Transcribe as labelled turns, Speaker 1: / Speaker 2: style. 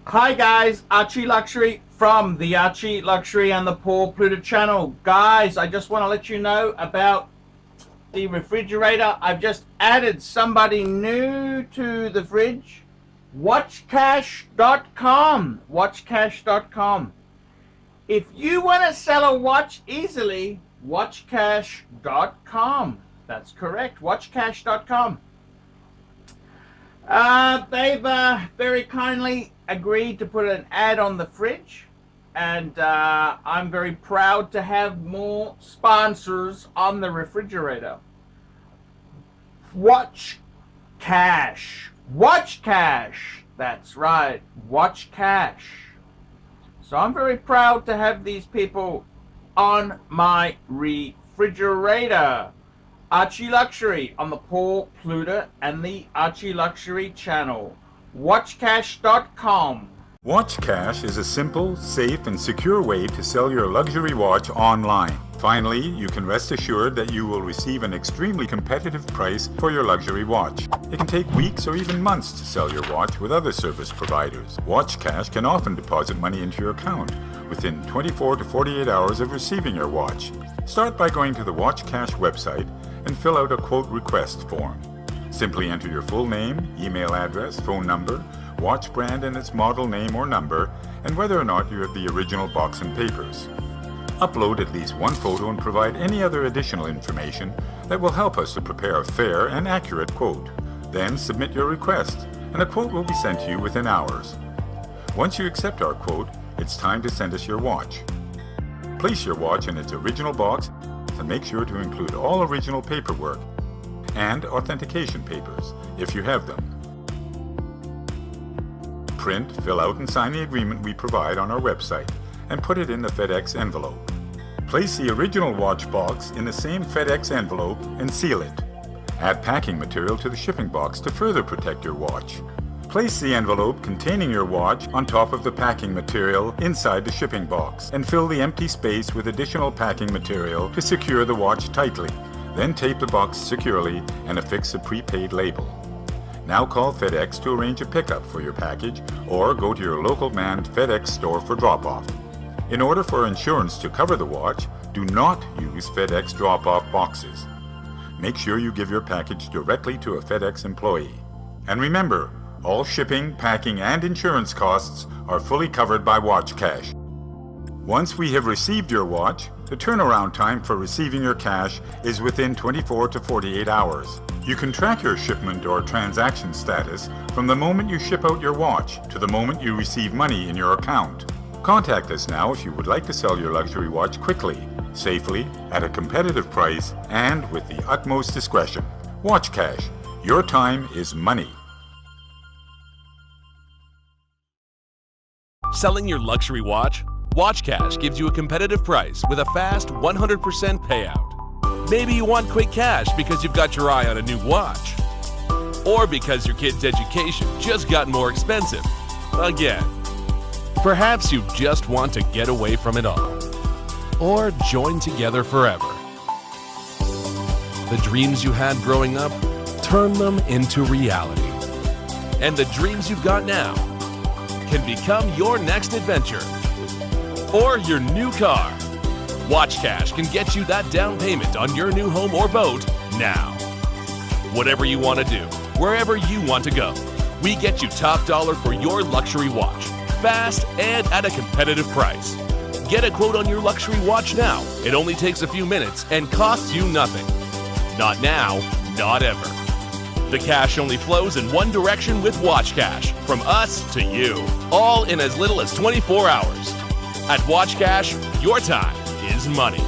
Speaker 1: Hi guys, ArchieLuxury from the ArchieLuxury and the Paul Pluta channel. Guys, I just want to let you know about the refrigerator. I've just added somebody new to the fridge. WATCHCASH.com. WATCHCASH.com. If you want to sell a watch easily, WATCHCASH.com. That's correct, WATCHCASH.com. They've very kindly agreed to put an ad on the fridge, and I'm very proud to have more sponsors on the refrigerator. WATCHCASH. WATCHCASH. That's right, WATCHCASH. So I'm very proud to have these people on my refrigerator. ArchieLuxury on the Paul Pluta and the ArchieLuxury channel. WATCHCASH.com.
Speaker 2: WatchCash is a simple, safe, and secure way to sell your luxury watch online. Finally, you can rest assured that you will receive an extremely competitive price for your luxury watch. It can take weeks or even months to sell your watch with other service providers. WatchCash can often deposit money into your account within 24 to 48 hours of receiving your watch. Start by going to the WatchCash website and fill out a quote request form. Simply enter your full name, email address, phone number, watch brand and its model name or number, and whether or not you have the original box and papers. Upload at least one photo and provide any other additional information that will help us to prepare a fair and accurate quote. Then submit your request, and a quote will be sent to you within hours. Once you accept our quote, it's time to send us your watch. Place your watch in its original box and make sure to include all original paperwork and authentication papers, if you have them. Print, fill out, and sign the agreement we provide on our website, and put it in the FedEx envelope. Place the original watch box in the same FedEx envelope and seal it. Add packing material to the shipping box to further protect your watch. Place the envelope containing your watch on top of the packing material inside the shipping box, and fill the empty space with additional packing material to secure the watch tightly. Then tape the box securely and affix a prepaid label. Now call FedEx to arrange a pickup for your package, or go to your local manned FedEx store for drop-off. In order for insurance to cover the watch, do not use FedEx drop-off boxes. Make sure you give your package directly to a FedEx employee. And remember, all shipping, packing, and insurance costs are fully covered by WatchCash. Once we have received your watch, the turnaround time for receiving your cash is within 24 to 48 hours. You can track your shipment or transaction status from the moment you ship out your watch to the moment you receive money in your account. Contact us now if you would like to sell your luxury watch quickly, safely, at a competitive price, and with the utmost discretion. WatchCash. Your time is money.
Speaker 3: Selling your luxury watch? WatchCash gives you a competitive price with a fast 100% payout. Maybe you want quick cash because you've got your eye on a new watch. Or because your kid's education just got more expensive. Again. Perhaps you just want to get away from it all. Or join together forever. The dreams you had growing up, turn them into reality. And the dreams you've got now can become your next adventure or your new car. WatchCash can get you that down payment on your new home or boat now. Whatever you want to do, wherever you want to go, we get you top dollar for your luxury watch, fast and at a competitive price. Get a quote on your luxury watch now. It only takes a few minutes and costs you nothing. Not now, not ever. The cash only flows in one direction with WatchCash, from us to you, all in as little as 24 hours. At WatchCash, your time is money.